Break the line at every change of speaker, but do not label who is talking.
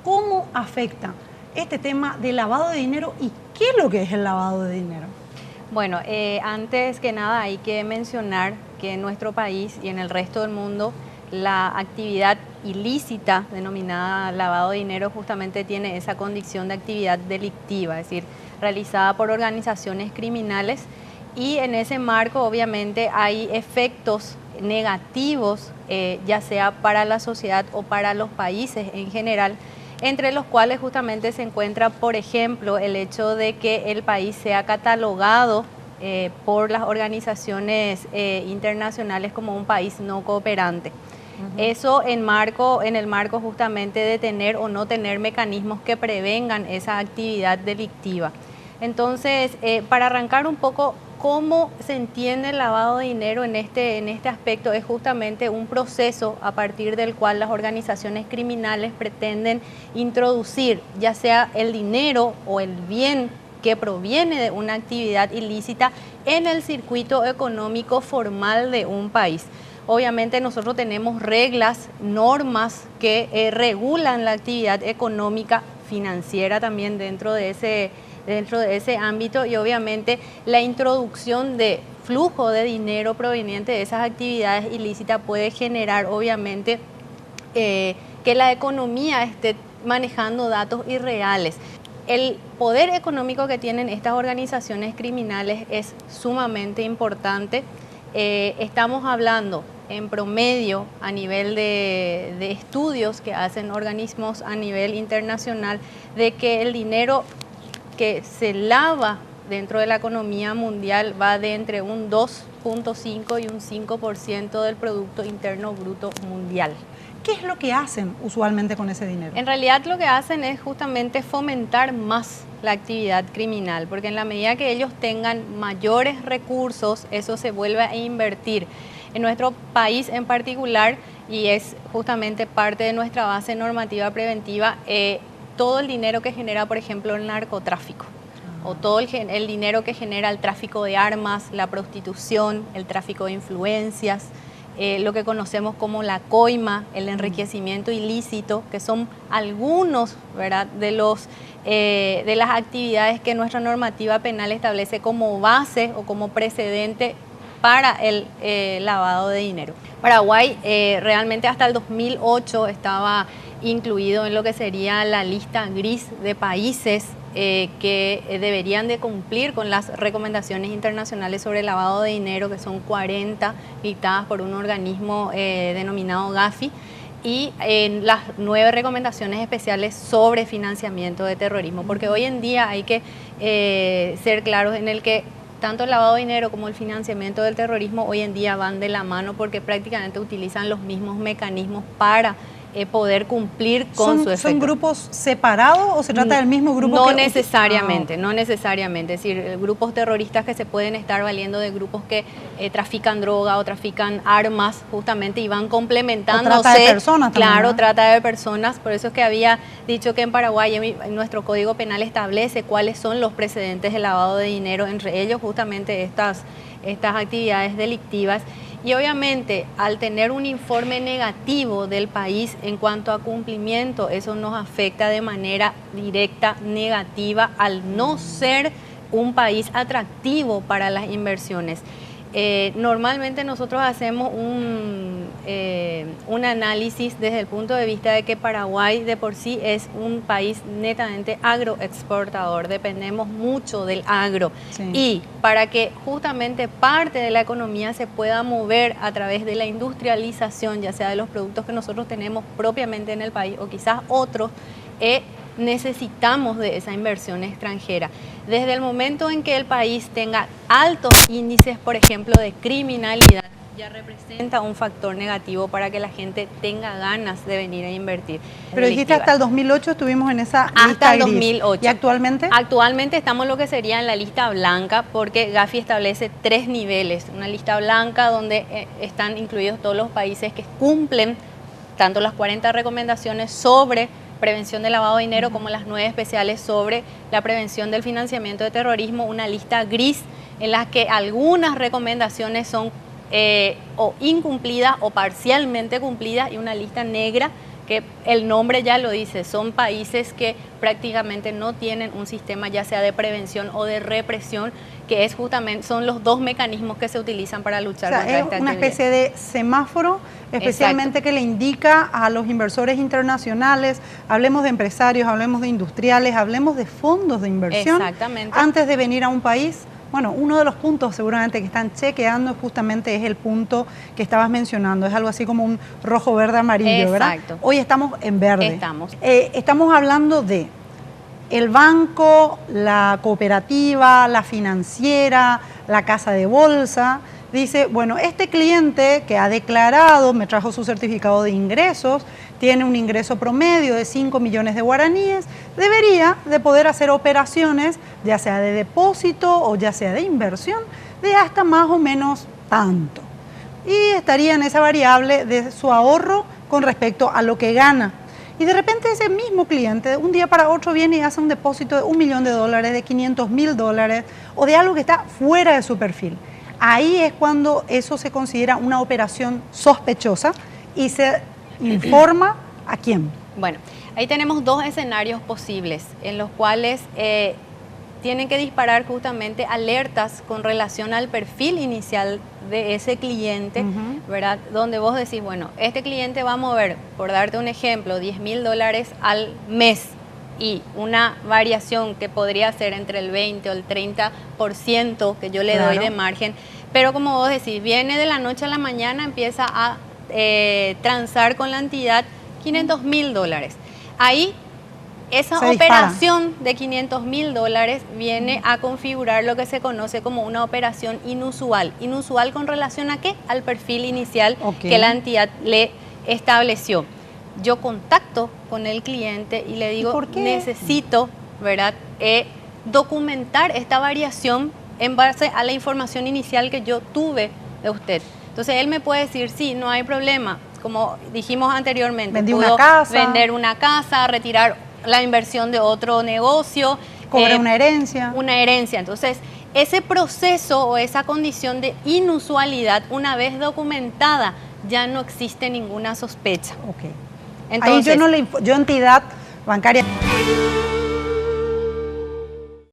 ¿Cómo afecta este tema del lavado de dinero y qué es lo que es el lavado de dinero?
Bueno, antes que nada hay que mencionar que en nuestro país y en el resto del mundo la actividad ilícita denominada lavado de dinero justamente tiene esa condición de actividad delictiva, es decir, realizada por organizaciones criminales, y en ese marco obviamente hay efectos negativos, ya sea para la sociedad o para los países en general, entre los cuales justamente se encuentra, por ejemplo, el hecho de que el país sea catalogado por las organizaciones internacionales como un país no cooperante. Eso en el marco justamente de tener o no tener mecanismos que prevengan esa actividad delictiva. Entonces, para arrancar un poco, ¿cómo se entiende el lavado de dinero en este aspecto? Es justamente un proceso a partir del cual las organizaciones criminales pretenden introducir ya sea el dinero o el bien que proviene de una actividad ilícita en el circuito económico formal de un país. Obviamente nosotros tenemos reglas, normas que regulan la actividad económica, financiera también dentro de ese ámbito, y obviamente la introducción de flujo de dinero proveniente de esas actividades ilícitas puede generar obviamente que la economía esté manejando datos irreales. El poder económico que tienen estas organizaciones criminales es sumamente importante. Estamos hablando en promedio a nivel de estudios que hacen organismos a nivel internacional de que el dinero que se lava dentro de la economía mundial va de entre un 2.5 y un 5% del Producto Interno Bruto mundial.
¿Qué es lo que hacen usualmente con ese dinero?
En realidad lo que hacen es justamente fomentar más la actividad criminal, porque en la medida que ellos tengan mayores recursos, eso se vuelve a invertir. En nuestro país en particular, y es justamente parte de nuestra base normativa preventiva, todo el dinero que genera, por ejemplo, el narcotráfico, o todo el dinero que genera el tráfico de armas, la prostitución, el tráfico de influencias, lo que conocemos como la coima, el enriquecimiento ilícito, que son algunos, ¿verdad?, de las actividades que nuestra normativa penal establece como base o como precedente para el lavado de dinero. Paraguay realmente hasta el 2008 estaba incluido en lo que sería la lista gris de países que deberían de cumplir con las recomendaciones internacionales sobre lavado de dinero, que son 40 dictadas por un organismo denominado Gafi, y en las 9 recomendaciones especiales sobre financiamiento de terrorismo, porque hoy en día hay que ser claros en el que tanto el lavado de dinero como el financiamiento del terrorismo hoy en día van de la mano, porque prácticamente utilizan los mismos mecanismos para poder cumplir con su efecto.
¿Son grupos separados o se trata del mismo grupo?
No necesariamente, no necesariamente. Es decir, grupos terroristas que se pueden estar valiendo de grupos que trafican droga o trafican armas justamente y van complementándose.
O trata de personas también,
claro,
¿no?
trata de personas. Por eso es que había dicho que en Paraguay en nuestro Código Penal establece cuáles son los precedentes de lavado de dinero, entre ellos justamente estas actividades delictivas. Y obviamente al tener un informe negativo del país en cuanto a cumplimiento, eso nos afecta de manera directa, negativa, al no ser un país atractivo para las inversiones. Normalmente nosotros hacemos un análisis desde el punto de vista de que Paraguay de por sí es un país netamente agroexportador, dependemos mucho del agro. Sí. Y para que justamente parte de la economía se pueda mover a través de la industrialización, ya sea de los productos que nosotros tenemos propiamente en el país o quizás otros, necesitamos de esa inversión extranjera. Desde el momento en que el país tenga altos índices, por ejemplo, de criminalidad, ya representa un factor negativo para que la gente tenga ganas de venir a invertir.
Pero dijiste hasta el 2008 estuvimos en esa lista gris.
Hasta el 2008.
¿Y actualmente?
Actualmente estamos en lo que sería en la lista blanca, porque Gafi establece 3 niveles. Una lista blanca donde están incluidos todos los países que cumplen tanto las 40 recomendaciones sobre prevención del lavado de dinero como las 9 especiales sobre la prevención del financiamiento de terrorismo, una lista gris en la que algunas recomendaciones son o incumplidas o parcialmente cumplidas y una lista negra que el nombre ya lo dice, son países que prácticamente no tienen un sistema ya sea de prevención o de represión, que es justamente, son los dos mecanismos que se utilizan para luchar contra esta actividad.
Es una especie de semáforo, especialmente Exacto. Que le indica a los inversores internacionales, hablemos de empresarios, hablemos de industriales, hablemos de fondos de inversión,
Exactamente.
Antes de venir a un país. Bueno, uno de los puntos seguramente que están chequeando justamente es el punto que estabas mencionando. Es algo así como un rojo, verde, amarillo, ¿verdad?
Exacto.
Hoy estamos en verde.
Estamos.
Estamos hablando de el banco, la cooperativa, la financiera, la casa de bolsa. Dice, bueno, este cliente que ha declarado, me trajo su certificado de ingresos, tiene un ingreso promedio de 5 millones de guaraníes, debería de poder hacer operaciones, ya sea de depósito o ya sea de inversión, de hasta más o menos tanto. Y estaría en esa variable de su ahorro con respecto a lo que gana. Y de repente ese mismo cliente, de un día para otro, viene y hace un depósito de $1 millón, de $500.000 o de algo que está fuera de su perfil. Ahí es cuando eso se considera una operación sospechosa y se informa a quién.
Bueno, ahí tenemos dos escenarios posibles en los cuales tienen que disparar justamente alertas con relación al perfil inicial de ese cliente, ¿verdad? Donde vos decís, bueno, este cliente va a mover, por darte un ejemplo, $10.000 al mes y una variación que podría ser entre el 20 o el 30% que yo le doy de margen, pero como vos decís, viene de la noche a la mañana, empieza a transar con la entidad $500.000. Ahí esa operación de $500.000 viene a configurar lo que se conoce como una operación inusual. ¿Inusual con relación a qué? Al perfil inicial que la entidad le estableció. Yo contacto con el cliente y le digo, necesito, ¿verdad?, documentar esta variación en base a la información inicial que yo tuve de usted. Entonces él me puede decir, sí, no hay problema, como dijimos anteriormente, pudo vender una casa, retirar la inversión de otro negocio,
cobrar una herencia.
Una herencia. Entonces, ese proceso o esa condición de inusualidad, una vez documentada, ya no existe ninguna sospecha.
Entonces, ahí yo entidad bancaria.